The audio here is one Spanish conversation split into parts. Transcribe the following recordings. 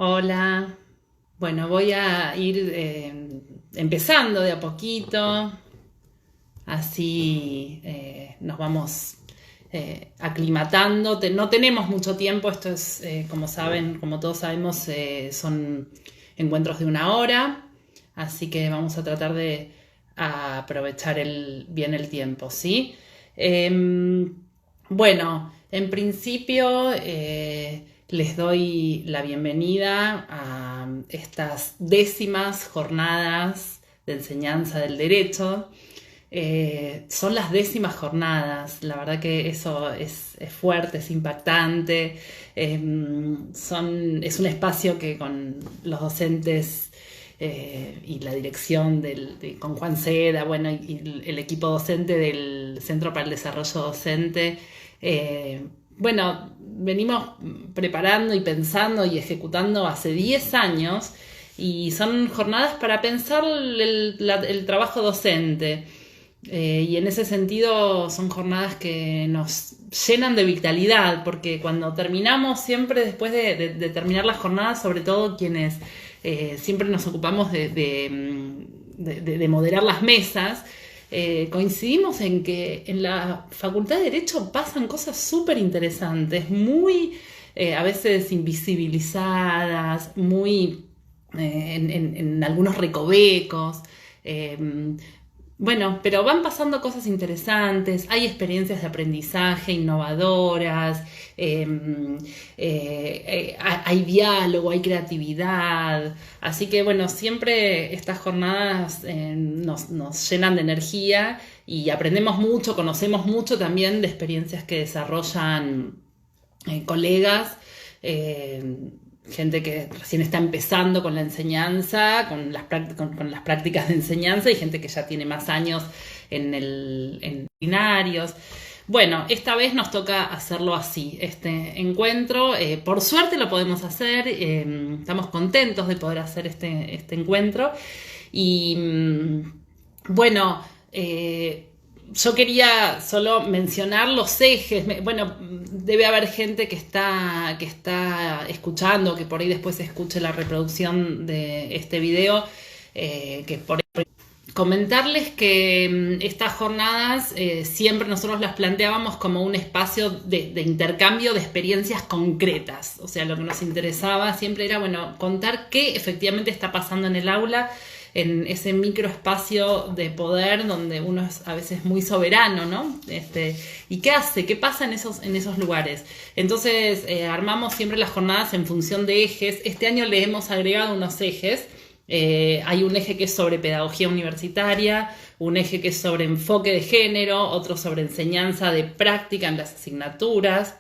Hola, bueno, voy a ir empezando de a poquito, así nos vamos aclimatando. No tenemos mucho tiempo, esto es, como saben, como todos sabemos, son encuentros de 1 hora, así que vamos a tratar de aprovechar bien el tiempo, ¿sí? Bueno, en principio les doy la bienvenida a estas 10º jornadas de enseñanza del derecho. Son las 10º jornadas, la verdad que eso es fuerte, es impactante. Es un espacio que con los docentes y la dirección con Juan Seda, bueno, y el equipo docente del Centro para el Desarrollo Docente, bueno, venimos preparando y pensando y ejecutando hace 10 años y son jornadas para pensar el trabajo docente. Y en ese sentido son jornadas que nos llenan de vitalidad, porque cuando terminamos, siempre después de terminar las jornadas, sobre todo quienes siempre nos ocupamos de moderar las mesas, coincidimos en que en la Facultad de Derecho pasan cosas súper interesantes, muy a veces invisibilizadas, muy en algunos recovecos. Bueno, pero van pasando cosas interesantes, hay experiencias de aprendizaje innovadoras, hay diálogo, hay creatividad, así que bueno, siempre estas jornadas nos llenan de energía y aprendemos mucho, conocemos mucho también de experiencias que desarrollan colegas, gente que recién está empezando con la enseñanza, con las prácticas de enseñanza, y gente que ya tiene más años en seminarios. Bueno, esta vez nos toca hacerlo así, este encuentro. Por suerte lo podemos hacer, estamos contentos de poder hacer este encuentro. Y bueno, yo quería solo mencionar los ejes. Bueno, debe haber gente que está escuchando, que por ahí después escuche la reproducción de este video, que por ahí comentarles que estas jornadas siempre nosotros las planteábamos como un espacio de intercambio de experiencias concretas. O sea, lo que nos interesaba siempre era, bueno, contar qué efectivamente está pasando en el aula, en ese microespacio de poder donde uno es a veces muy soberano, ¿no? ¿Y qué hace? ¿Qué pasa en esos lugares? Entonces armamos siempre las jornadas en función de ejes. Este año le hemos agregado unos ejes. Hay un eje que es sobre pedagogía universitaria, un eje que es sobre enfoque de género, otro sobre enseñanza de práctica en las asignaturas,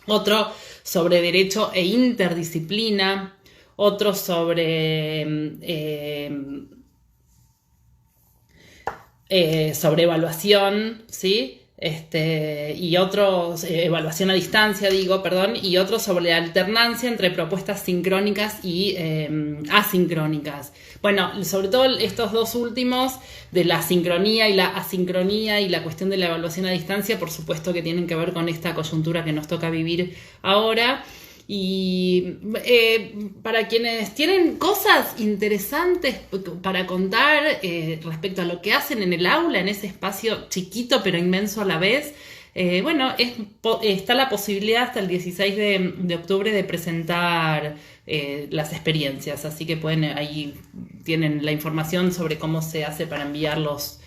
otro sobre derecho e interdisciplina, otro sobre evaluación, ¿sí? Y otros, evaluación a distancia, perdón, y otros sobre alternancia entre propuestas sincrónicas y asincrónicas. Bueno, sobre todo estos dos últimos, de la sincronía y la asincronía y la cuestión de la evaluación a distancia, por supuesto que tienen que ver con esta coyuntura que nos toca vivir ahora. Y para quienes tienen cosas interesantes para contar respecto a lo que hacen en el aula, en ese espacio chiquito pero inmenso a la vez, bueno, está la posibilidad hasta el 16 de octubre de presentar las experiencias, así que ahí tienen la información sobre cómo se hace para enviar los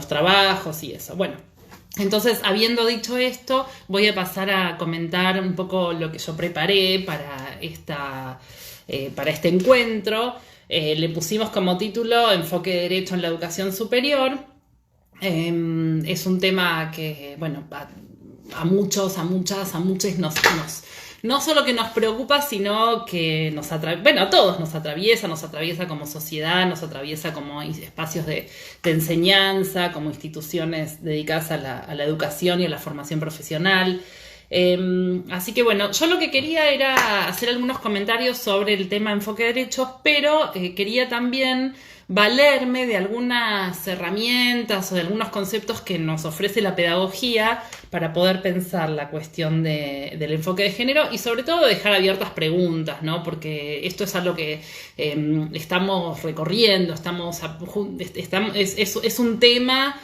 trabajos y eso. Bueno. Entonces, habiendo dicho esto, voy a pasar a comentar un poco lo que yo preparé para este encuentro. Le pusimos como título Enfoque de Derecho en la Educación Superior. Es un tema que, bueno, a muchos, a muchas, a muchos no solo que nos preocupa, sino que a todos nos atraviesa como sociedad, nos atraviesa como espacios de enseñanza, como instituciones dedicadas a la educación y a la formación profesional. Así que bueno, yo lo que quería era hacer algunos comentarios sobre el tema enfoque de derechos, pero quería también valerme de algunas herramientas o de algunos conceptos que nos ofrece la pedagogía para poder pensar la cuestión del enfoque de género y sobre todo dejar abiertas preguntas, ¿no? Porque esto es algo que estamos recorriendo, es un tema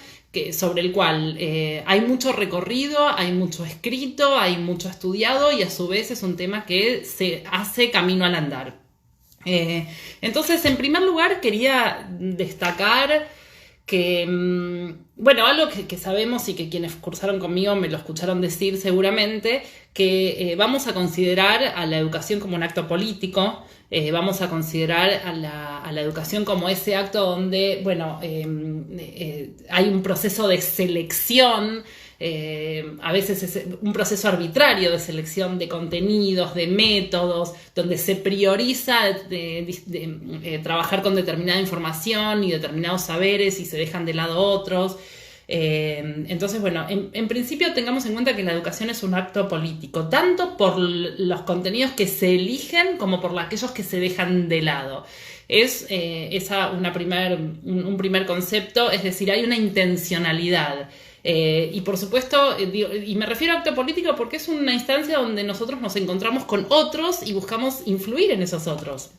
sobre el cual hay mucho recorrido, hay mucho escrito, hay mucho estudiado y a su vez es un tema que se hace camino al andar. Entonces, en primer lugar, quería destacar que, bueno, algo que sabemos y que quienes cursaron conmigo me lo escucharon decir seguramente, que vamos a considerar a la educación como un acto político, vamos a considerar a la educación como ese acto donde, bueno, hay un proceso de selección, a veces es un proceso arbitrario de selección de contenidos, de métodos, donde se prioriza trabajar con determinada información y determinados saberes y se dejan de lado otros. Entonces, bueno, en principio tengamos en cuenta que la educación es un acto político, tanto por los contenidos que se eligen como por aquellos que se dejan de lado. Es un primer concepto, es decir, hay una intencionalidad. Y por supuesto, y me refiero a acto político porque es una instancia donde nosotros nos encontramos con otros y buscamos influir en esos otros.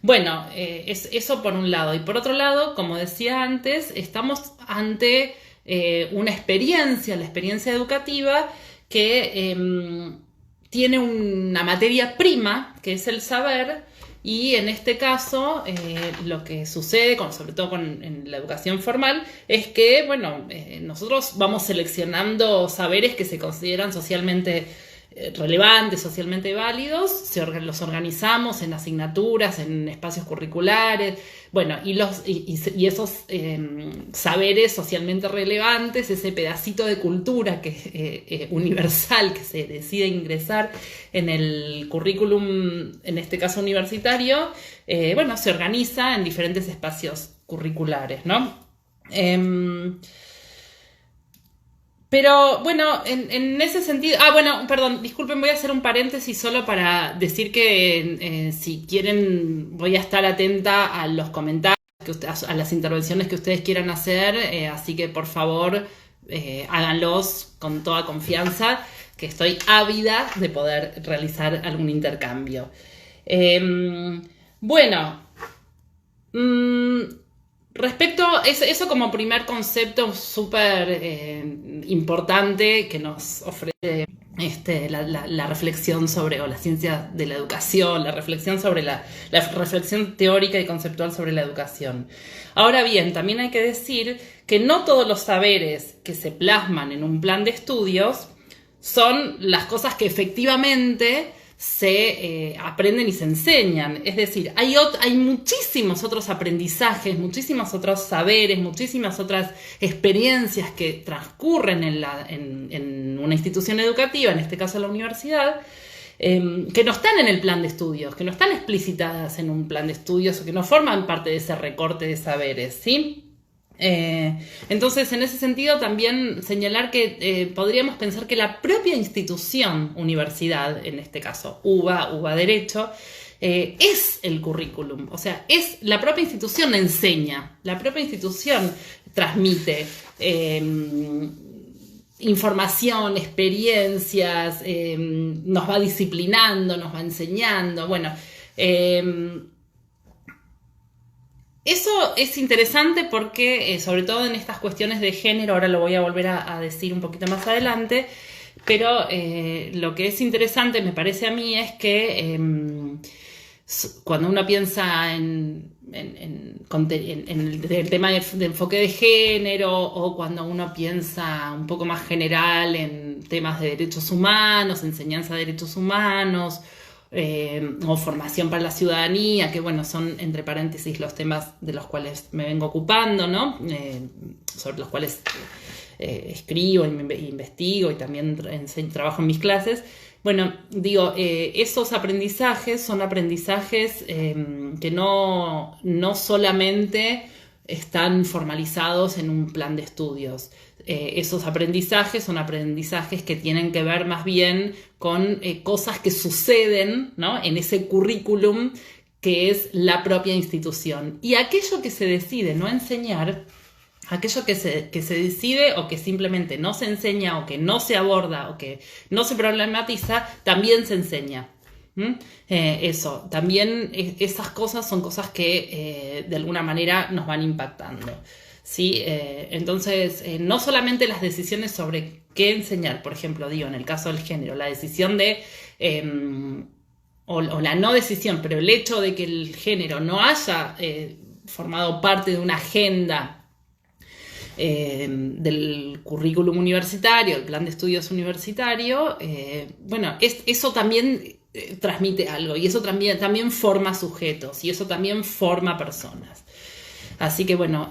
Bueno, es eso por un lado. Y por otro lado, como decía antes, estamos ante una experiencia, la experiencia educativa, que tiene una materia prima, que es el saber. Y en este caso, lo que sucede, sobre todo en la educación formal, es que, bueno, nosotros vamos seleccionando saberes que se consideran socialmente relevantes, socialmente válidos, los organizamos en asignaturas, en espacios curriculares, bueno, y esos saberes socialmente relevantes, ese pedacito de cultura que universal que se decide ingresar en el currículum, en este caso universitario, bueno, se organiza en diferentes espacios curriculares, ¿no? Pero bueno, en ese sentido... bueno, perdón, disculpen, voy a hacer un paréntesis solo para decir que si quieren voy a estar atenta a los comentarios, a las intervenciones que ustedes quieran hacer, así que por favor háganlos con toda confianza, que estoy ávida de poder realizar algún intercambio. Bueno... respecto a eso como primer concepto súper importante que nos ofrece la reflexión sobre, o la ciencia de la educación, la reflexión sobre la reflexión teórica y conceptual sobre la educación. Ahora bien, también hay que decir que no todos los saberes que se plasman en un plan de estudios son las cosas que efectivamente se aprenden y se enseñan. Es decir, hay muchísimos otros aprendizajes, muchísimos otros saberes, muchísimas otras experiencias que transcurren en una institución educativa, en este caso la universidad, que no están en el plan de estudios, que no están explicitadas en un plan de estudios o que no forman parte de ese recorte de saberes, ¿sí? Entonces, en ese sentido, también señalar que podríamos pensar que la propia institución, universidad, en este caso UBA Derecho, es el currículum. O sea, la propia institución enseña, la propia institución transmite información, experiencias, nos va disciplinando, nos va enseñando. Bueno, eso es interesante porque, sobre todo en estas cuestiones de género, ahora lo voy a volver a decir un poquito más adelante, pero lo que es interesante, me parece a mí, es que cuando uno piensa en el tema de enfoque de género, o cuando uno piensa un poco más general en temas de derechos humanos, enseñanza de derechos humanos, o formación para la ciudadanía, que bueno, son entre paréntesis los temas de los cuales me vengo ocupando, ¿no? Sobre los cuales escribo, investigo y también trabajo en mis clases. Bueno, digo, esos aprendizajes son aprendizajes que no solamente están formalizados en un plan de estudios. esos aprendizajes son aprendizajes que tienen que ver más bien con cosas que suceden, ¿no?, en ese currículum que es la propia institución. Y aquello que se decide no enseñar, aquello que se decide o que simplemente no se enseña o que no se aborda o que no se problematiza, también se enseña. Eso, también esas cosas son cosas que de alguna manera nos van impactando, ¿sí? Entonces, no solamente las decisiones sobre qué enseñar, por ejemplo, digo, en el caso del género, la decisión de... o la no decisión, pero el hecho de que el género no haya formado parte de una agenda del currículum universitario, el plan de estudios universitario, bueno, eso también transmite algo, y eso también forma sujetos, y eso también forma personas. Así que bueno,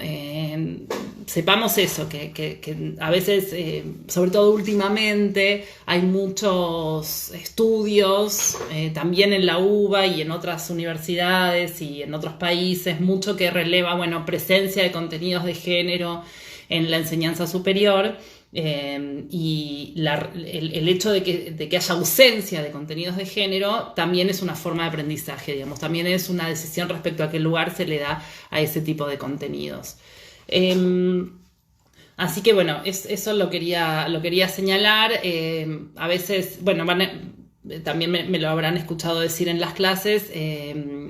sepamos eso, que a veces, sobre todo últimamente, hay muchos estudios, también en la UBA y en otras universidades y en otros países, mucho que releva, bueno, presencia de contenidos de género en la enseñanza superior. Y el hecho de que haya ausencia de contenidos de género también es una forma de aprendizaje, digamos, también es una decisión respecto a qué lugar se le da a ese tipo de contenidos. Así que bueno, eso lo quería señalar. A veces, bueno, también me lo habrán escuchado decir en las clases,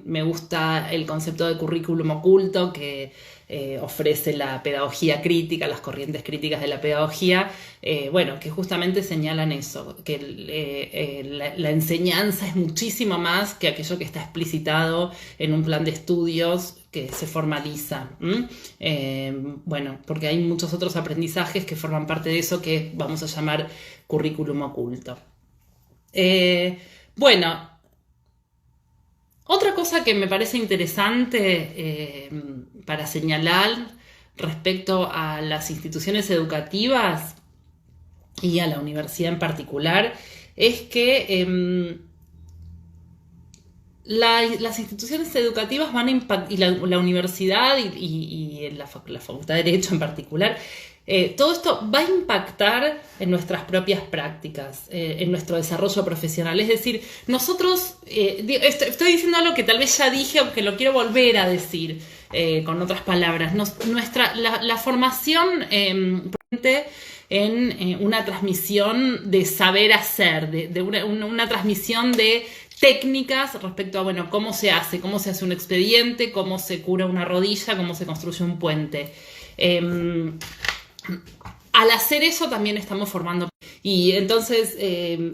me gusta el concepto de currículum oculto que ofrece la pedagogía crítica, las corrientes críticas de la pedagogía, bueno, que justamente señalan eso, que la enseñanza es muchísimo más que aquello que está explicitado en un plan de estudios que se formaliza. Bueno, porque hay muchos otros aprendizajes que forman parte de eso que vamos a llamar currículum oculto. Bueno, otra cosa que me parece interesante para señalar respecto a las instituciones educativas y a la universidad en particular es que las instituciones educativas van a impactar, y la universidad y la Facultad de Derecho en particular, todo esto va a impactar en nuestras propias prácticas, en nuestro desarrollo profesional. Es decir, nosotros, estoy diciendo algo que tal vez ya dije, aunque lo quiero volver a decir con otras palabras. La formación en una transmisión de saber hacer, de una transmisión de técnicas respecto a, bueno, cómo se hace un expediente, cómo se cura una rodilla, cómo se construye un puente. Al hacer eso también estamos formando. Y entonces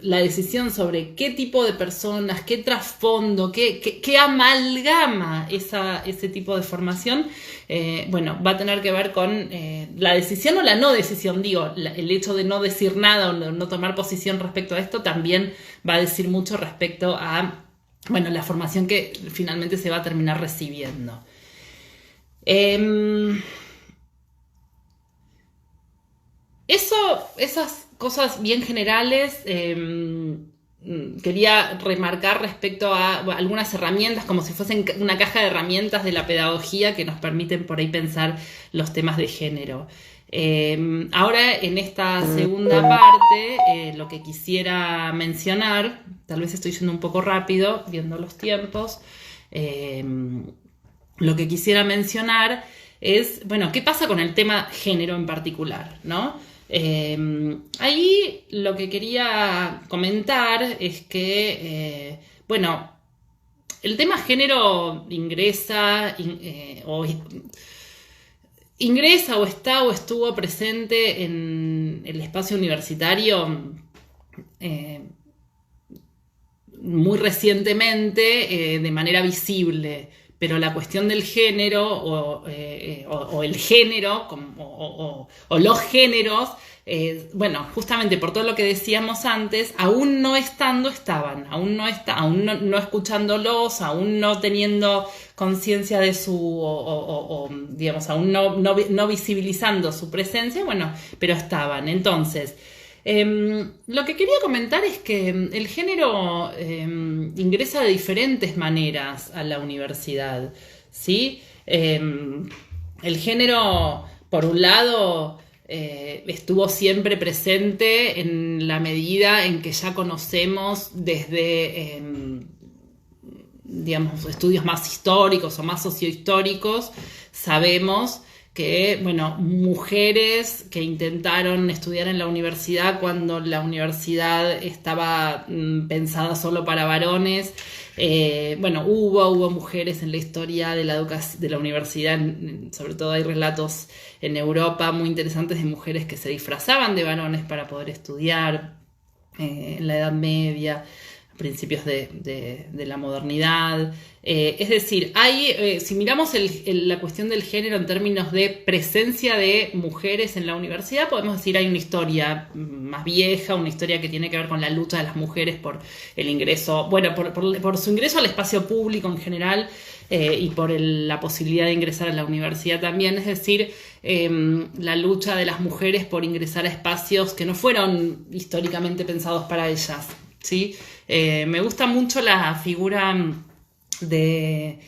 la decisión sobre qué tipo de personas, qué trasfondo, qué amalgama ese tipo de formación, bueno, va a tener que ver con la decisión o la no decisión. Digo, el hecho de no decir nada o no tomar posición respecto a esto también va a decir mucho respecto a, bueno, la formación que finalmente se va a terminar recibiendo. Esas cosas bien generales, quería remarcar respecto a algunas herramientas, como si fuesen una caja de herramientas de la pedagogía que nos permiten por ahí pensar los temas de género. Ahora, en esta segunda parte, lo que quisiera mencionar, tal vez estoy yendo un poco rápido, viendo los tiempos, lo que quisiera mencionar es, bueno, ¿qué pasa con el tema género en particular, ¿no? Ahí lo que quería comentar es que, bueno, el tema género ingresa o está o estuvo presente en el espacio universitario muy recientemente, de manera visible. Pero la cuestión del género o el género o los géneros, bueno, justamente por todo lo que decíamos antes, aún no estando, estaban, aún no escuchándolos, aún no teniendo conciencia de su, digamos, aún no visibilizando su presencia, bueno, pero estaban. Entonces, lo que quería comentar es que el género ingresa de diferentes maneras a la universidad, ¿sí? El género, por un lado, estuvo siempre presente en la medida en que ya conocemos desde, digamos, estudios más históricos o más sociohistóricos, sabemos que, bueno, mujeres que intentaron estudiar en la universidad cuando la universidad estaba pensada solo para varones, bueno, hubo mujeres en la historia de la universidad, sobre todo hay relatos en Europa muy interesantes de mujeres que se disfrazaban de varones para poder estudiar en la Edad Media, a principios de la modernidad. Es decir, si miramos la cuestión del género en términos de presencia de mujeres en la universidad, podemos decir hay una historia más vieja, una historia que tiene que ver con la lucha de las mujeres por el ingreso, bueno, por su ingreso al espacio público en general, y por la posibilidad de ingresar a la universidad también, es decir, la lucha de las mujeres por ingresar a espacios que no fueron históricamente pensados para ellas, ¿sí? Me gusta mucho la figura de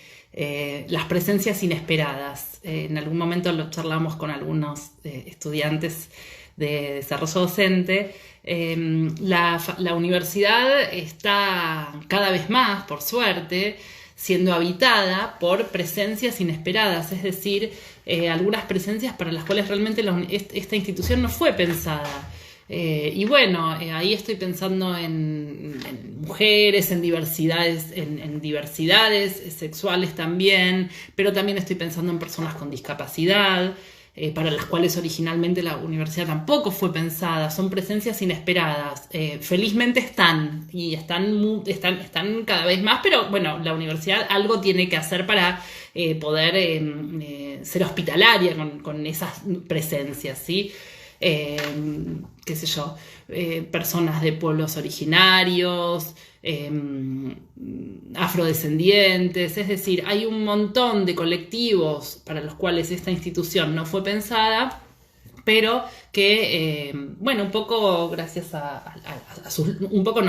las presencias inesperadas. En algún momento lo charlamos con algunos estudiantes de desarrollo docente. La universidad está cada vez más, por suerte, siendo habitada por presencias inesperadas, es decir, algunas presencias para las cuales realmente esta institución no fue pensada. Y bueno, ahí estoy pensando en mujeres, en diversidades sexuales también, pero también estoy pensando en personas con discapacidad, para las cuales originalmente la universidad tampoco fue pensada. Son presencias inesperadas. Felizmente están cada vez más, pero bueno, la universidad algo tiene que hacer para poder ser hospitalaria con esas presencias, ¿sí? Qué sé yo, personas de pueblos originarios, afrodescendientes, es decir, hay un montón de colectivos para los cuales esta institución no fue pensada, pero que, bueno, un poco gracias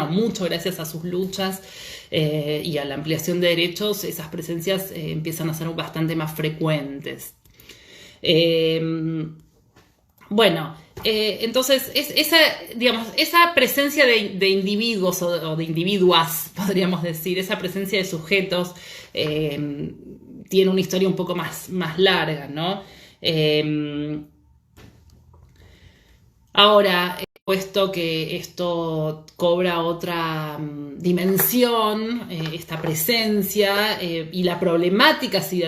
mucho gracias a sus luchas y a la ampliación de derechos, esas presencias empiezan a ser bastante más frecuentes. Bueno, entonces esa presencia de individuos o de individuas, podríamos decir, esa presencia de sujetos tiene una historia un poco más larga, ¿no? Ahora, puesto que esto cobra otra dimensión, esta presencia, y la problemática se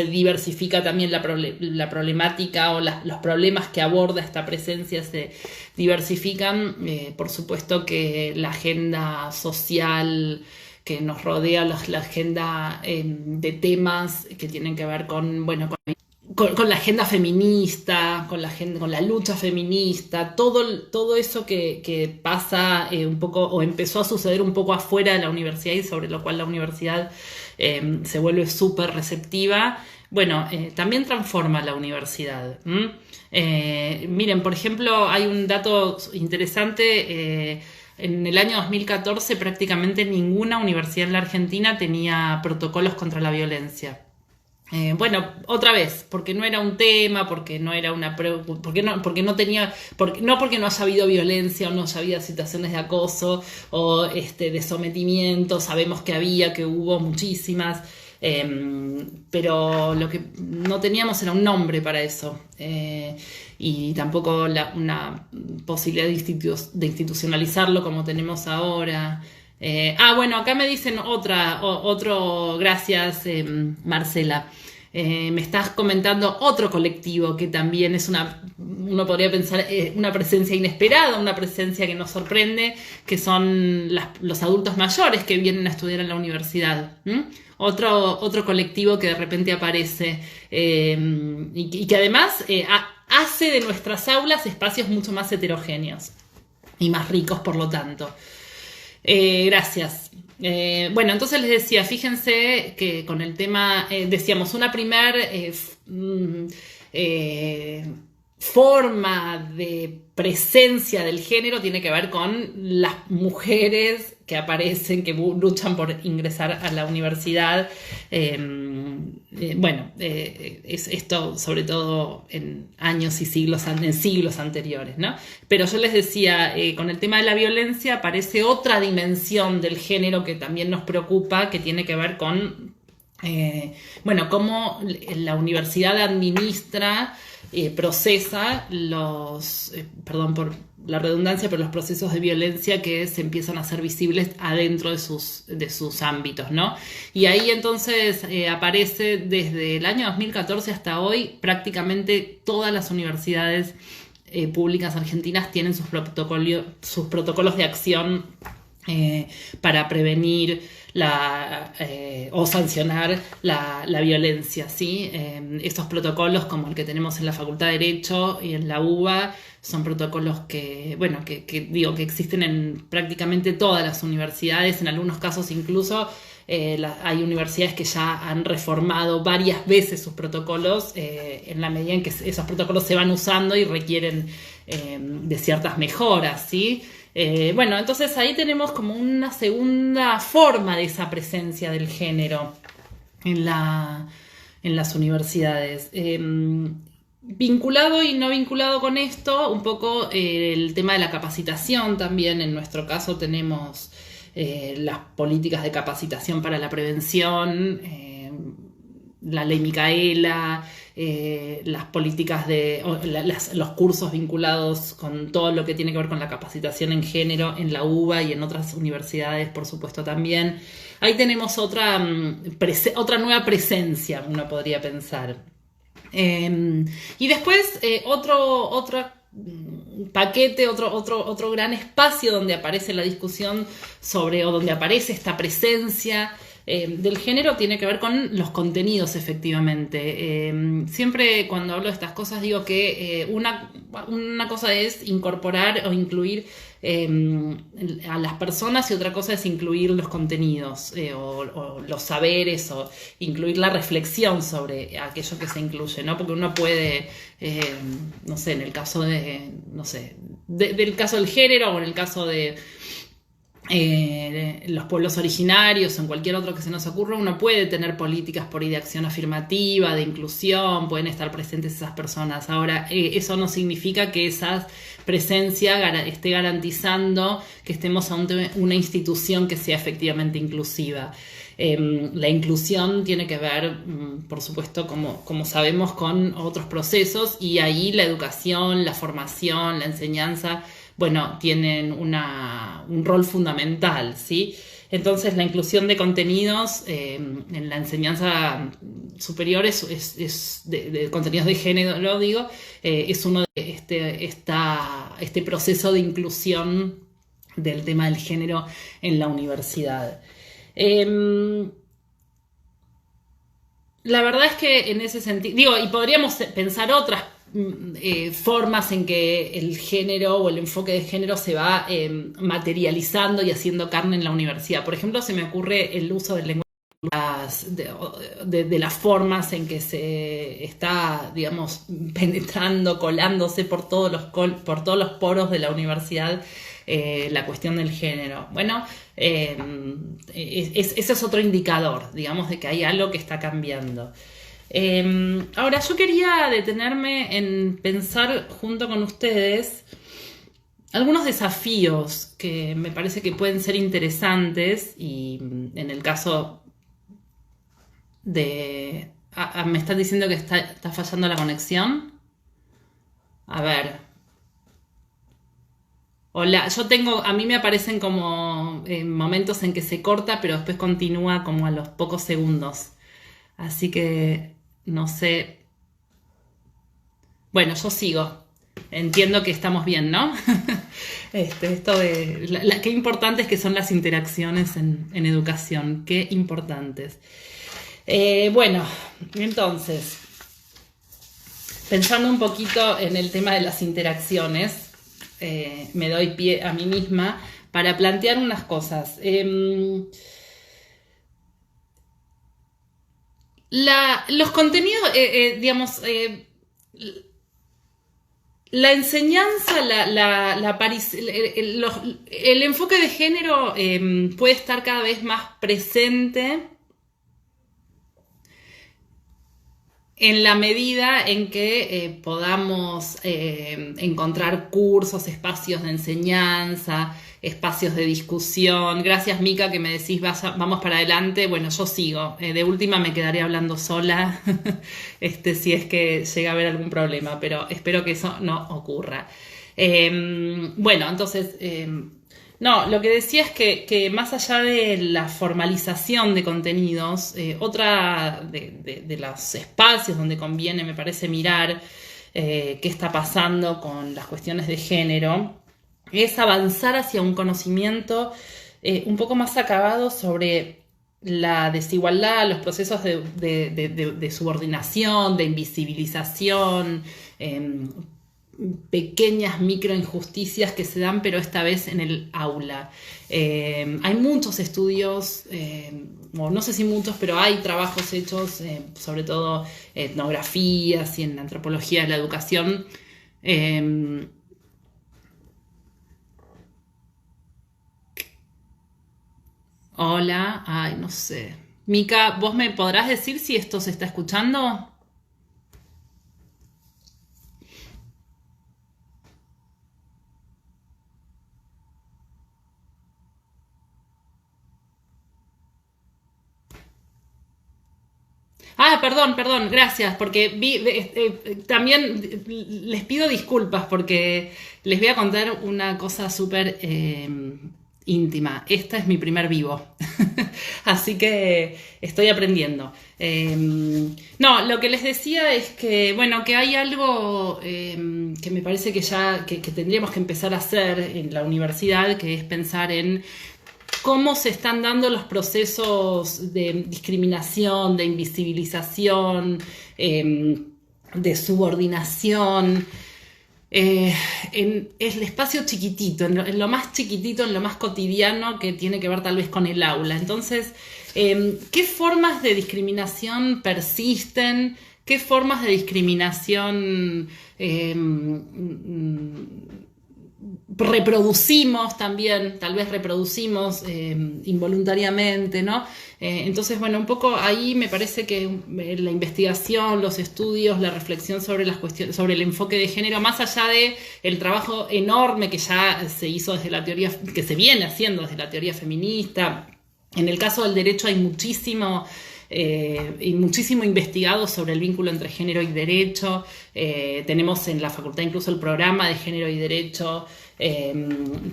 diversifica también, la problemática o los problemas que aborda esta presencia se diversifican. Por supuesto que la agenda social que nos rodea, la agenda de temas que tienen que ver con la agenda feminista, con la lucha feminista, todo eso que pasa un poco o empezó a suceder un poco afuera de la universidad y sobre lo cual la universidad se vuelve súper receptiva. Bueno, también transforma la universidad. Miren, por ejemplo, hay un dato interesante. En el año 2014 prácticamente ninguna universidad en la Argentina tenía protocolos contra la violencia. Bueno, otra vez, porque no era un tema, porque no era porque no haya habido violencia o no haya habido situaciones de acoso o de sometimiento. Sabemos que hubo muchísimas, pero lo que no teníamos era un nombre para eso, y tampoco una posibilidad de institucionalizarlo como tenemos ahora. Bueno, acá me dicen otro, gracias, Marcela. Me estás comentando otro colectivo que también es uno podría pensar, una presencia inesperada, una presencia que nos sorprende, que son los adultos mayores que vienen a estudiar en la universidad. Otro colectivo que de repente aparece, y que además hace de nuestras aulas espacios mucho más heterogéneos y más ricos, por lo tanto. Gracias. Bueno, entonces les decía, fíjense que con el tema, decíamos, una primer forma de presencia del género tiene que ver con las mujeres que aparecen, que luchan por ingresar a la universidad. Es esto sobre todo en años y siglos, en siglos anteriores, ¿no? Pero yo les decía, con el tema de la violencia aparece otra dimensión del género que también nos preocupa, que tiene que ver con cómo la universidad administra, procesa perdón por la redundancia, pero los procesos de violencia que se empiezan a hacer visibles adentro de sus ámbitos, ¿no? Y ahí entonces aparece desde el año 2014 hasta hoy, prácticamente todas las universidades públicas argentinas tienen sus protocolos de acción para prevenir o sancionar la violencia, ¿sí? Estos protocolos, como el que tenemos en la Facultad de Derecho y en la UBA, son protocolos que existen en prácticamente todas las universidades. En algunos casos incluso hay universidades que ya han reformado varias veces sus protocolos en la medida en que esos protocolos se van usando y requieren de ciertas mejoras, ¿sí? Entonces ahí tenemos como una segunda forma de esa presencia del género en las universidades. Vinculado y no vinculado con esto, un poco el tema de la capacitación también. En nuestro caso tenemos las políticas de capacitación para la prevención, la ley Micaela, las políticas los cursos vinculados con todo lo que tiene que ver con la capacitación en género en la UBA y en otras universidades, por supuesto, también. Ahí tenemos otra nueva presencia, uno podría pensar. Y después otro paquete, otro gran espacio donde aparece la discusión o donde aparece esta presencia del género tiene que ver con los contenidos, efectivamente. Siempre cuando hablo de estas cosas digo que una cosa es incorporar o incluir a las personas y otra cosa es incluir los contenidos o los saberes o incluir la reflexión sobre aquello que se incluye, ¿no? Porque uno puede, no sé, en el caso del caso del género o en el caso de los pueblos originarios o en cualquier otro que se nos ocurra, uno puede tener políticas por ahí de acción afirmativa, de inclusión, pueden estar presentes esas personas. Ahora, eso no significa que esa presencia esté garantizando que estemos ante una institución que sea efectivamente inclusiva. La inclusión tiene que ver, por supuesto, como sabemos, con otros procesos, y ahí la educación, la formación, la enseñanza, tienen un rol fundamental, ¿sí? Entonces, la inclusión de contenidos en la enseñanza superior de contenidos de género, digo, es uno de este proceso de inclusión del tema del género en la universidad. La verdad es que en ese sentido, y podríamos pensar otras formas en que el género o el enfoque de género se va materializando y haciendo carne en la universidad. Por ejemplo, se me ocurre el uso del lenguaje de las formas en que se está, digamos, penetrando, colándose por todos los poros de la universidad, la cuestión del género. Ese es otro indicador, digamos, de que hay algo que está cambiando. Ahora, yo quería detenerme en pensar junto con ustedes algunos desafíos que me parece que pueden ser interesantes, y en el caso de... ¿me están diciendo que está fallando la conexión? A ver. Hola, a mí me aparecen como momentos en que se corta, pero después continúa como a los pocos segundos. Así que no sé. Bueno, yo sigo. Entiendo que estamos bien, ¿no? Qué importantes que son las interacciones en educación. Qué importantes. Entonces, pensando un poquito en el tema de las interacciones, me doy pie a mí misma para plantear unas cosas. Los contenidos, digamos, la enseñanza, el enfoque de género puede estar cada vez más presente en la medida en que podamos encontrar cursos, espacios de enseñanza, espacios de discusión. Gracias, Mica, que me decís vamos para adelante. Bueno, yo sigo. De última me quedaré hablando sola si es que llega a haber algún problema, pero espero que eso no ocurra. Bueno, entonces... No, lo que decía es que más allá de la formalización de contenidos, otra de los espacios donde conviene, me parece, mirar qué está pasando con las cuestiones de género, es avanzar hacia un conocimiento un poco más acabado sobre la desigualdad, los procesos de subordinación, de invisibilización, pequeñas microinjusticias que se dan, pero esta vez en el aula. Hay muchos estudios, no sé si muchos, pero hay trabajos hechos, sobre todo etnografías y en la antropología de la educación. Hola, ay, no sé. Mica, ¿vos me podrás decir si esto se está escuchando? Ah, perdón, gracias, porque también les pido disculpas porque les voy a contar una cosa súper íntima. Esta es mi primer vivo, así que estoy aprendiendo. No, lo que les decía es que, bueno, que hay algo que me parece que tendríamos que empezar a hacer en la universidad, que es pensar en cómo se están dando los procesos de discriminación, de invisibilización, de subordinación, en el espacio chiquitito, en lo más chiquitito, en lo más cotidiano que tiene que ver tal vez con el aula. Entonces, ¿qué formas de discriminación persisten? ¿Qué formas de discriminación reproducimos también, tal vez reproducimos involuntariamente, ¿no? Entonces, bueno, un poco ahí me parece que la investigación, los estudios, la reflexión sobre las cuestiones, sobre el enfoque de género, más allá de el trabajo enorme que ya se hizo desde la teoría, que se viene haciendo desde la teoría feminista. En el caso del derecho hay muchísimo investigado sobre el vínculo entre género y derecho. Tenemos en la facultad incluso el programa de género y derecho.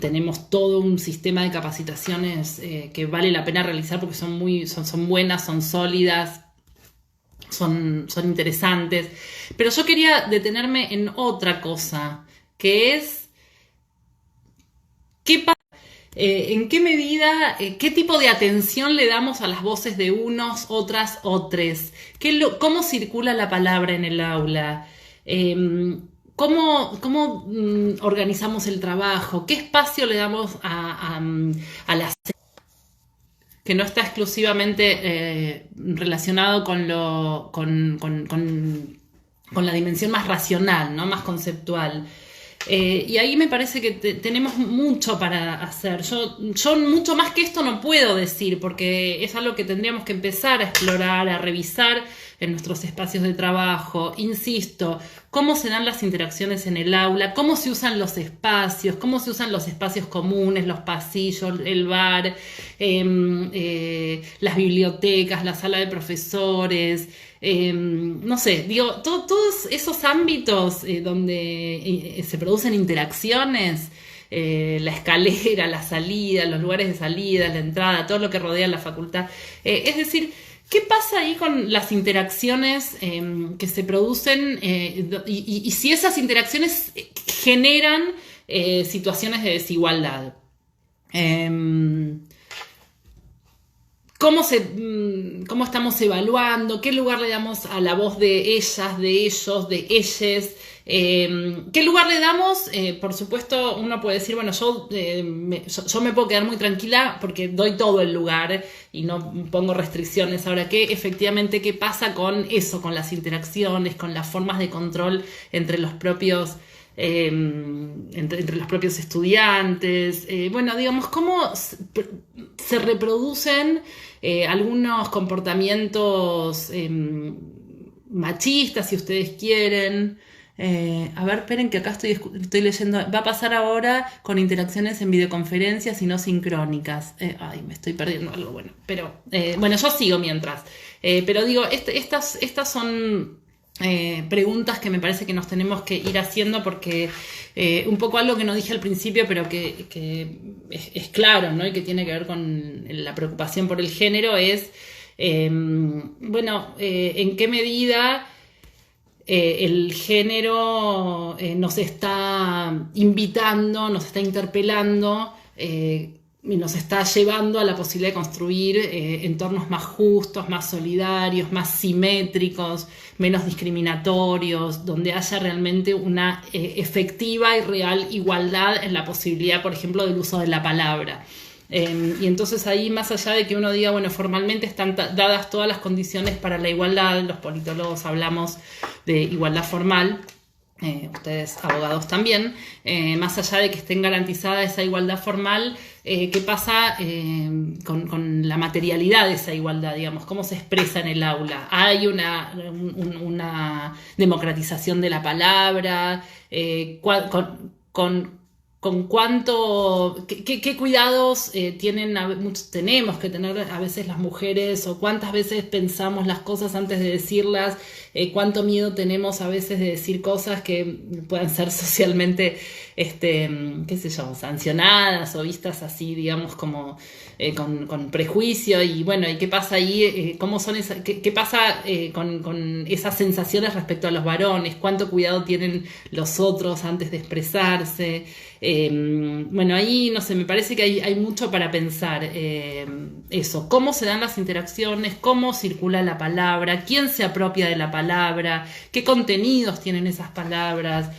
Tenemos todo un sistema de capacitaciones que vale la pena realizar porque son buenas, son sólidas, son interesantes. Pero yo quería detenerme en otra cosa, que es ¿qué pasa? ¿En qué medida, qué tipo de atención le damos a las voces de unos, otras, otros? ¿Cómo circula la palabra en el aula? ¿Cómo organizamos el trabajo? ¿Qué espacio le damos a la que no está exclusivamente relacionado con la dimensión más racional, ¿no? Más conceptual? Y ahí me parece que tenemos mucho para hacer. Yo mucho más que esto no puedo decir, porque es algo que tendríamos que empezar a explorar, a revisar en nuestros espacios de trabajo. Insisto, cómo se dan las interacciones en el aula, cómo se usan los espacios comunes, los pasillos, el bar, las bibliotecas, la sala de profesores. No sé, digo, todos esos ámbitos donde se producen interacciones, la escalera, la salida, los lugares de salida, la entrada, todo lo que rodea la facultad. Es decir, ¿qué pasa ahí con las interacciones que se producen y si esas interacciones generan situaciones de desigualdad? ¿Cómo estamos evaluando? ¿Qué lugar le damos a la voz de ellas, de ellos, de ellas? ¿Qué lugar le damos? Por supuesto, uno puede decir, bueno, yo me puedo quedar muy tranquila porque doy todo el lugar y no pongo restricciones. Ahora, ¿qué pasa con eso, con las interacciones, con las formas de control entre los propios entre los propios estudiantes. Bueno, digamos, cómo se reproducen algunos comportamientos machistas, si ustedes quieren. A ver, esperen que acá estoy leyendo. Va a pasar ahora con interacciones en videoconferencias y no sincrónicas. Ay, me estoy perdiendo algo bueno. Pero bueno, yo sigo mientras. Pero digo, estas son preguntas que me parece que nos tenemos que ir haciendo porque un poco algo que no dije al principio, pero que es claro, ¿no? Y que tiene que ver con la preocupación por el género es, bueno, en qué medida el género nos está invitando, nos está interpelando y nos está llevando a la posibilidad de construir entornos más justos, más solidarios, más simétricos, menos discriminatorios, donde haya realmente una efectiva y real igualdad en la posibilidad, por ejemplo, del uso de la palabra. Y entonces ahí, más allá de que uno diga, bueno, formalmente están dadas todas las condiciones para la igualdad, los politólogos hablamos de igualdad formal, ustedes abogados también, más allá de que estén garantizada esa igualdad formal, ¿qué pasa con la materialidad de esa igualdad, digamos? ¿Cómo se expresa en el aula? ¿Hay una democratización de la palabra? ¿Con cuánto, qué cuidados tenemos que tener a veces las mujeres, o cuántas veces pensamos las cosas antes de decirlas, cuánto miedo tenemos a veces de decir cosas que puedan ser socialmente, qué sé yo, sancionadas o vistas así, digamos, como con prejuicio? Y bueno, ¿y qué pasa ahí? ¿Cómo son qué pasa con esas sensaciones respecto a los varones? ¿Cuánto cuidado tienen los otros antes de expresarse? Bueno, ahí, no sé, me parece que hay mucho para pensar. Eso, cómo se dan las interacciones, cómo circula la palabra, quién se apropia de la palabra, qué contenidos tienen esas palabras.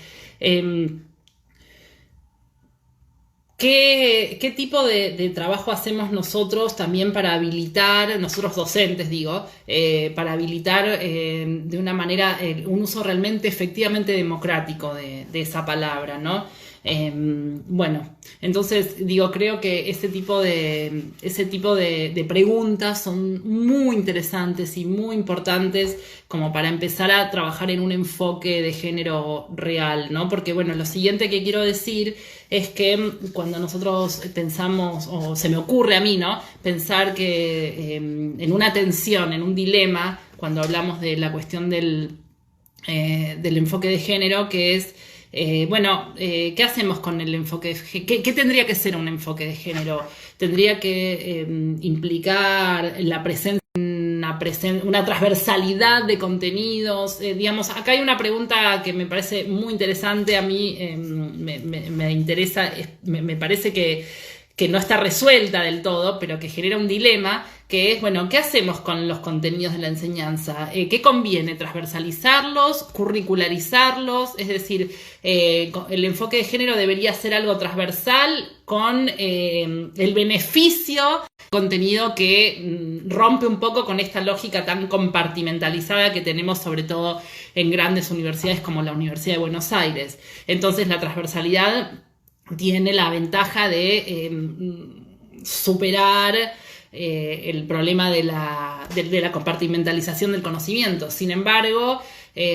¿Qué tipo de trabajo hacemos nosotros también para habilitar, nosotros docentes digo, para habilitar de una manera un uso realmente efectivamente democrático de esa palabra, ¿no? Bueno, entonces digo, creo que ese tipo de preguntas son muy interesantes y muy importantes como para empezar a trabajar en un enfoque de género real, ¿no? Porque bueno, lo siguiente que quiero decir es que cuando nosotros pensamos, o se me ocurre a mí, ¿no? Pensar que en una tensión, en un dilema, cuando hablamos de la cuestión del enfoque de género, que es bueno, ¿qué hacemos con el enfoque? ¿Qué tendría que ser un enfoque de género? Tendría que implicar la presencia, una transversalidad de contenidos. Digamos, acá hay una pregunta que me parece muy interesante. A mí me interesa, me parece que no está resuelta del todo, pero que genera un dilema, que es, bueno, ¿qué hacemos con los contenidos de la enseñanza? ¿Qué conviene? ¿Transversalizarlos? ¿Curricularizarlos? Es decir, el enfoque de género debería ser algo transversal con el beneficio contenido que rompe un poco con esta lógica tan compartimentalizada que tenemos sobre todo en grandes universidades como la Universidad de Buenos Aires. Entonces la transversalidad tiene la ventaja de superar el problema de la compartimentalización del conocimiento. Sin embargo,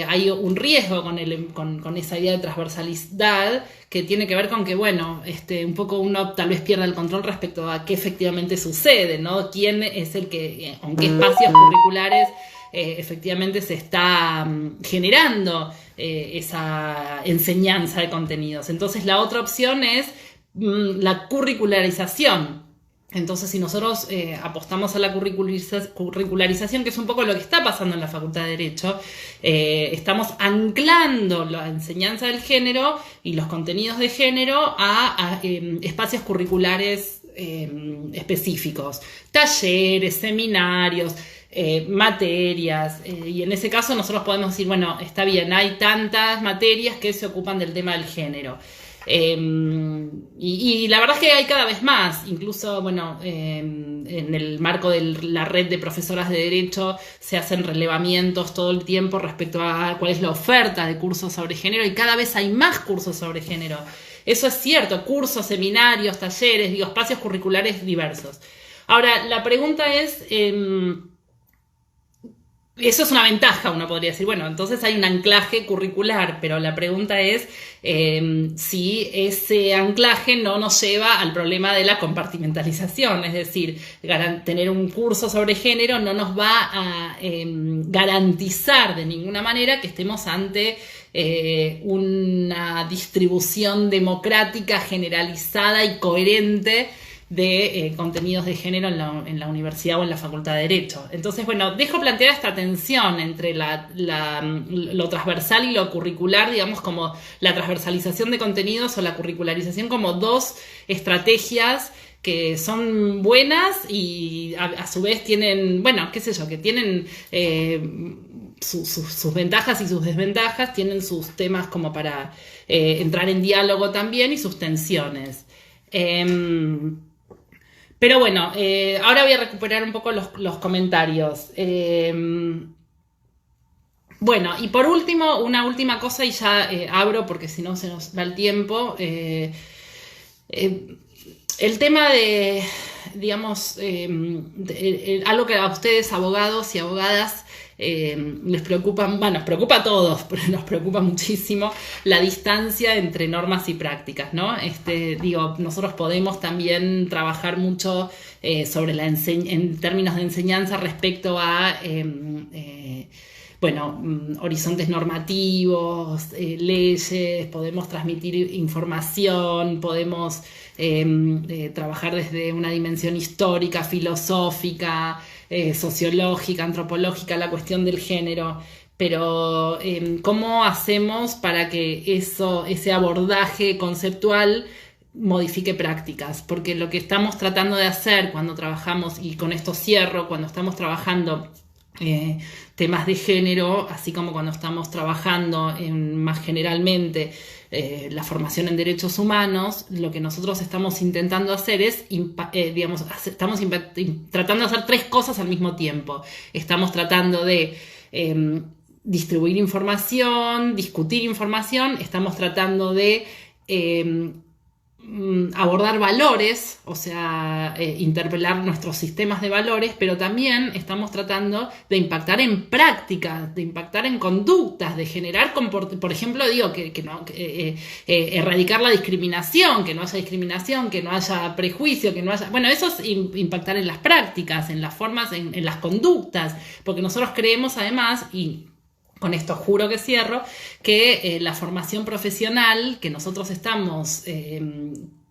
hay un riesgo con esa idea de transversalidad que tiene que ver con que, bueno, un poco uno tal vez pierda el control respecto a qué efectivamente sucede, ¿no? ¿Quién es el que, en qué espacios curriculares efectivamente se está generando esa enseñanza de contenidos? Entonces la otra opción es la curricularización. Entonces, si nosotros apostamos a la curricularización, que es un poco lo que está pasando en la Facultad de Derecho, estamos anclando la enseñanza del género y los contenidos de género a espacios curriculares específicos, talleres, seminarios, materias, y en ese caso nosotros podemos decir, bueno, está bien, hay tantas materias que se ocupan del tema del género. Y la verdad es que hay cada vez más, incluso, bueno, en el marco de la red de profesoras de Derecho se hacen relevamientos todo el tiempo respecto a cuál es la oferta de cursos sobre género, y cada vez hay más cursos sobre género. Eso es cierto, cursos, seminarios, talleres, espacios curriculares diversos. Ahora, la pregunta es... eso es una ventaja, uno podría decir, bueno, entonces hay un anclaje curricular, pero la pregunta es si ese anclaje no nos lleva al problema de la compartimentalización, es decir, tener un curso sobre género no nos va a garantizar de ninguna manera que estemos ante una distribución democrática, generalizada y coherente de contenidos de género en la universidad o en la Facultad de Derecho. Entonces, bueno, dejo planteada esta tensión entre lo transversal y lo curricular, digamos, como la transversalización de contenidos o la curricularización, como dos estrategias que son buenas y a su vez tienen, bueno, qué sé yo, que tienen sus ventajas y sus desventajas, tienen sus temas como para entrar en diálogo también y sus tensiones. Pero bueno, ahora voy a recuperar un poco los comentarios. Bueno, y por último, una última cosa y ya abro porque si no se nos va el tiempo. El tema de, digamos, algo que a ustedes, abogados y abogadas, les preocupa, bueno, nos preocupa a todos, pero nos preocupa muchísimo la distancia entre normas y prácticas, ¿no? Nosotros podemos también trabajar mucho sobre en términos de enseñanza respecto a horizontes normativos, leyes, podemos transmitir información, podemos trabajar desde una dimensión histórica, filosófica, sociológica, antropológica, la cuestión del género, pero ¿cómo hacemos para que ese abordaje conceptual modifique prácticas? Porque lo que estamos tratando de hacer cuando trabajamos, y con esto cierro, cuando estamos trabajando temas de género, así como cuando estamos trabajando más generalmente la formación en derechos humanos, lo que nosotros estamos intentando hacer es, estamos tratando de hacer tres cosas al mismo tiempo. Estamos tratando de distribuir información, discutir información, estamos tratando de abordar valores, o sea, interpelar nuestros sistemas de valores, pero también estamos tratando de impactar en prácticas, de impactar en conductas, de generar, por ejemplo, erradicar la discriminación, que no haya discriminación, que no haya prejuicio, que no haya... Bueno, eso es impactar en las prácticas, en las formas, en las conductas, porque nosotros creemos además, y con esto juro que cierro, que la formación profesional que nosotros estamos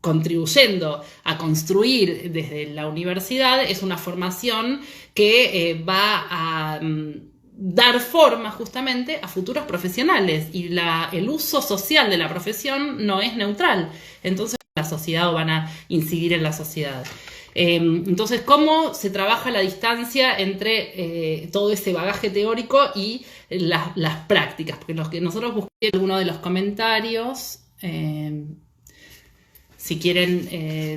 contribuyendo a construir desde la universidad es una formación que va a dar forma justamente a futuros profesionales, y el uso social de la profesión no es neutral. Entonces la sociedad, o van a incidir en la sociedad. Entonces, ¿cómo se trabaja la distancia entre todo ese bagaje teórico y las prácticas? Porque los que nosotros busqué en alguno de los comentarios, si quieren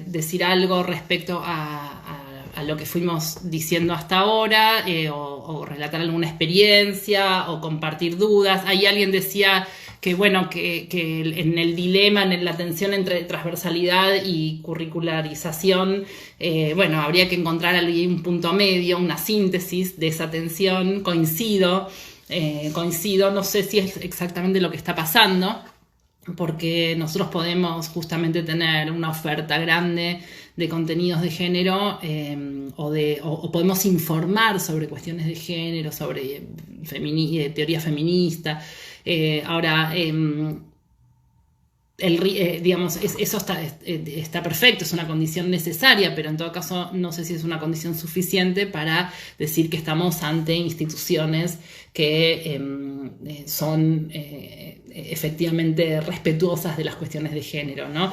decir algo respecto a lo que fuimos diciendo hasta ahora, o relatar alguna experiencia, o compartir dudas. Ahí alguien decía que en el dilema, en la tensión entre transversalidad y curricularización, habría que encontrar un punto medio, una síntesis de esa tensión. Coincido, no sé si es exactamente lo que está pasando, porque nosotros podemos justamente tener una oferta grande de contenidos de género, o podemos informar sobre cuestiones de género, sobre teoría feminista. Ahora, eso está perfecto, es una condición necesaria, pero en todo caso no sé si es una condición suficiente para decir que estamos ante instituciones que son efectivamente respetuosas de las cuestiones de género, ¿no?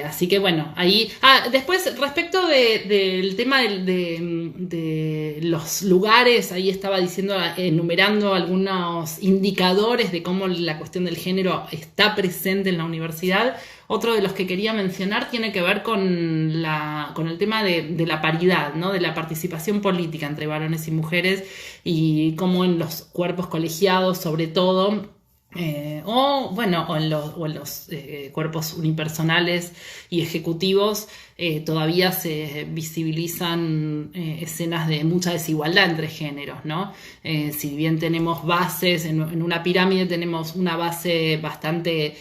Así que bueno, ahí... después respecto del tema de los lugares, ahí estaba diciendo, enumerando algunos indicadores de cómo la cuestión del género está presente en la universidad. Otro de los que quería mencionar tiene que ver con el tema de la paridad, ¿no? De la participación política entre varones y mujeres, y cómo en los cuerpos colegiados, sobre todo, o en los cuerpos unipersonales y ejecutivos, todavía se visibilizan escenas de mucha desigualdad entre géneros, ¿no? Si bien tenemos bases, en una pirámide tenemos una base bastante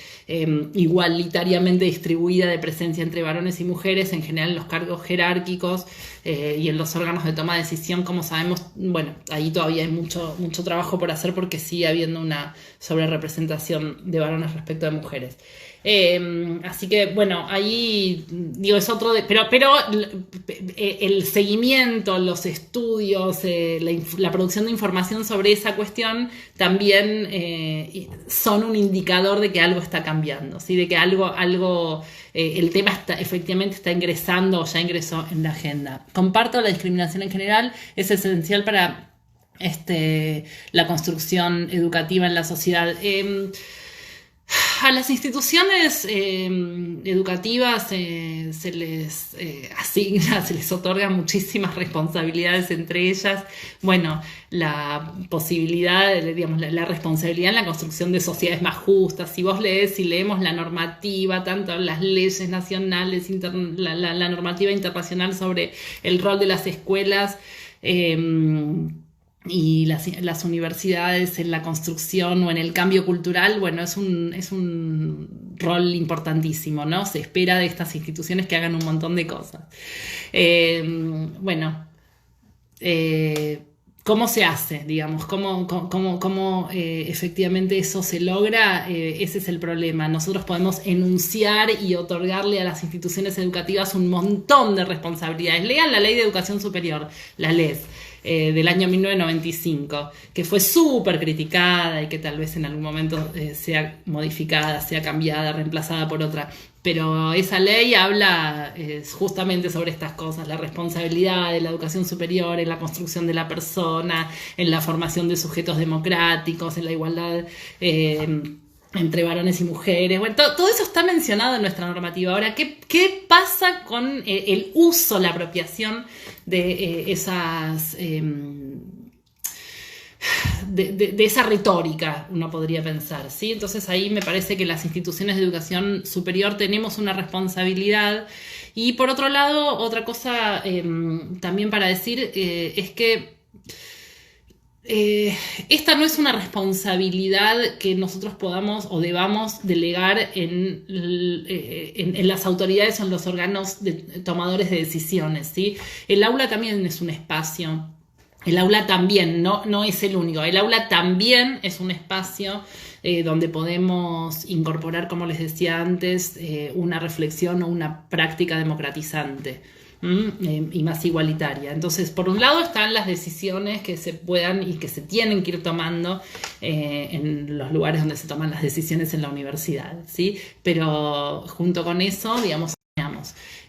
igualitariamente distribuida de presencia entre varones y mujeres, en general en los cargos jerárquicos y en los órganos de toma de decisión, como sabemos, bueno, ahí todavía hay mucho trabajo por hacer, porque sigue habiendo una sobrerepresentación de varones respecto de mujeres. Así que bueno, ahí digo, es otro pero el seguimiento, los estudios, la producción de información sobre esa cuestión también son un indicador de que algo está cambiando, ¿sí? De que algo el tema efectivamente está ingresando o ya ingresó en la agenda. Comparto, la discriminación en general es esencial para la construcción educativa en la sociedad. A las instituciones educativas se les asigna, se les otorgan muchísimas responsabilidades, entre ellas, bueno, la posibilidad, digamos, la responsabilidad en la construcción de sociedades más justas. Si vos leemos la normativa, tanto las leyes nacionales, la normativa internacional sobre el rol de las escuelas, y las universidades en la construcción o en el cambio cultural, bueno, es un rol importantísimo, ¿no? Se espera de estas instituciones que hagan un montón de cosas. ¿Cómo se hace, digamos? ¿Cómo efectivamente eso se logra? Ese es el problema. Nosotros podemos enunciar y otorgarle a las instituciones educativas un montón de responsabilidades. Lean la Ley de Educación Superior, la LES, del año 1995, que fue súper criticada y que tal vez en algún momento sea modificada, sea cambiada, reemplazada por otra. Pero esa ley habla justamente sobre estas cosas: la responsabilidad de la educación superior en la construcción de la persona, en la formación de sujetos democráticos, en la igualdad entre varones y mujeres. Bueno, todo eso está mencionado en nuestra normativa. Ahora, ¿qué pasa con el uso, la apropiación de esas... De esa retórica, uno podría pensar, ¿sí? Entonces ahí me parece que las instituciones de educación superior tenemos una responsabilidad. Y por otro lado, otra cosa también para decir es que esta no es una responsabilidad que nosotros podamos o debamos delegar en las autoridades o en los órganos tomadores de decisiones, ¿sí? El aula también es un espacio. El aula también, no es el único. El aula también es un espacio donde podemos incorporar, como les decía antes, una reflexión o una práctica democratizante y más igualitaria. Entonces, por un lado están las decisiones que se puedan y que se tienen que ir tomando en los lugares donde se toman las decisiones en la universidad, ¿sí? Pero junto con eso, digamos,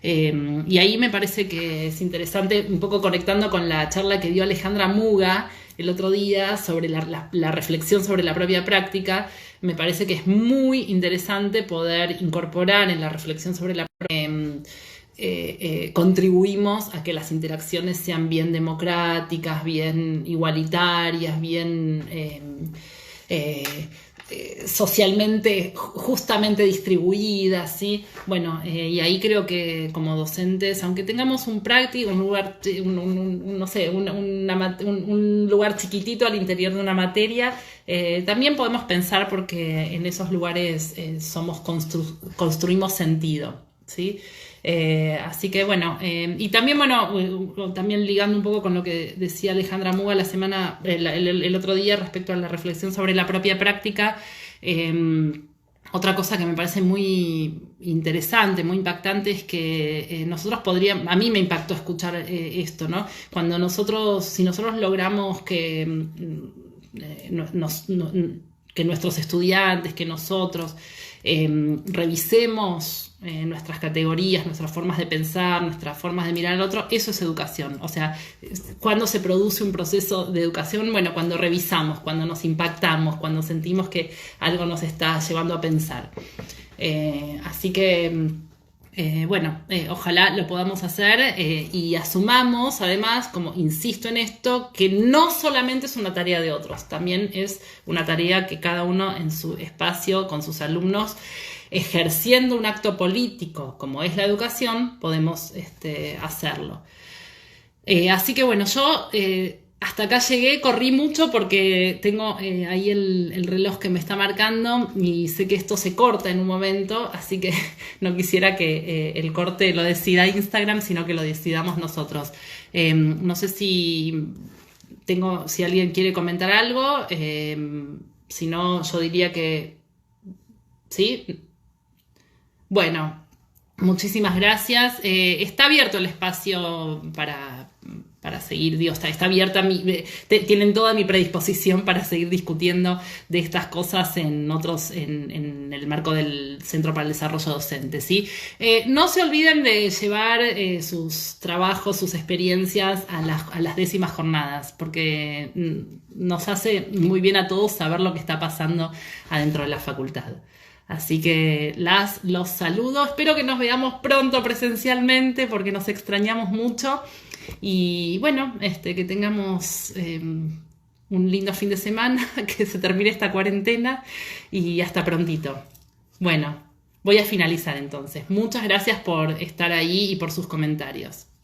y ahí me parece que es interesante, un poco conectando con la charla que dio Alejandra Muga el otro día sobre la reflexión sobre la propia práctica. Me parece que es muy interesante poder incorporar en la reflexión sobre la contribuimos a que las interacciones sean bien democráticas, bien igualitarias, bien socialmente justamente distribuidas, ¿sí? Bueno, y ahí creo que como docentes, aunque tengamos un lugar, un lugar chiquitito al interior de una materia, también podemos pensar, porque en esos lugares construimos sentido, ¿sí? Así que bueno, y también también ligando un poco con lo que decía Alejandra Muga el otro día respecto a la reflexión sobre la propia práctica, otra cosa que me parece muy interesante, muy impactante, es que a mí me impactó escuchar esto, ¿no? Si nosotros logramos que que nuestros estudiantes, que nosotros revisemos nuestras categorías, nuestras formas de pensar, nuestras formas de mirar al otro, eso es educación. O sea, ¿cuándo se produce un proceso de educación? Bueno, cuando revisamos, cuando nos impactamos, cuando sentimos que algo nos está llevando a pensar. Así que... ojalá lo podamos hacer y asumamos, además, como insisto en esto, que no solamente es una tarea de otros, también es una tarea que cada uno en su espacio, con sus alumnos, ejerciendo un acto político como es la educación, podemos hacerlo. Así que bueno, yo... hasta acá llegué, corrí mucho porque tengo ahí el reloj que me está marcando y sé que esto se corta en un momento, así que no quisiera que el corte lo decida Instagram, sino que lo decidamos nosotros. No sé si alguien quiere comentar algo, si no, yo diría que sí. Bueno, muchísimas gracias. Está abierto el espacio para seguir, digo, está abierta, tienen toda mi predisposición para seguir discutiendo de estas cosas en el marco del Centro para el Desarrollo Docente, ¿sí? No se olviden de llevar sus trabajos, sus experiencias a las 10º jornadas, porque nos hace muy bien a todos saber lo que está pasando adentro de la facultad. Así que los saludo, espero que nos veamos pronto presencialmente porque nos extrañamos mucho y bueno, que tengamos un lindo fin de semana, que se termine esta cuarentena y hasta prontito. Bueno, voy a finalizar entonces. Muchas gracias por estar ahí y por sus comentarios.